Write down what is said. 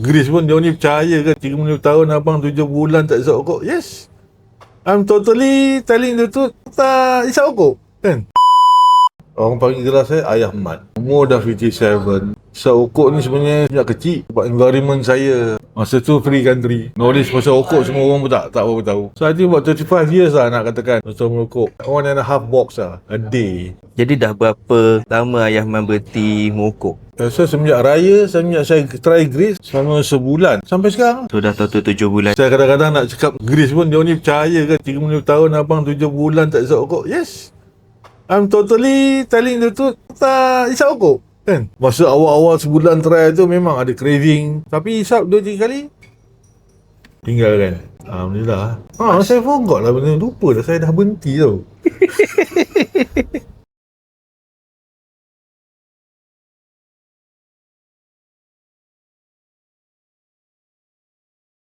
Grace pun dia ni percaya kan 30 tahun abang 7 bulan tak isap rokok. Yes, I'm totally telling the truth. Tak isap rokok kan. Orang panggil gelas saya Ayah Mat. Umur dah 57. Isap rokok ni sebenarnya sejak kecil. Sebab environment saya masa tu free country. Knowledge pasal rokok semua orang pun tak berapa tahu. So I think about 35 years lah nak katakan pasal merokok. 1.5 box lah a day. Jadi dah berapa lama Ayah Man berhenti merokok? So semenjak raya, semenjak saya try Grace selama sebulan sampai sekarang. So dah total 7 bulan. Saya kadang-kadang nak cakap Grace pun dia ni percaya kan 30 tahun abang 7 bulan tak isap rokok. Yes, I'm totally telling the truth. Tak isap rokok kan. Masa awal-awal sebulan try tu memang ada craving. Tapi isap 2-3 kali tinggalkan. Alhamdulillah. Saya forgot lah benda. Lupa dah saya dah berhenti tau.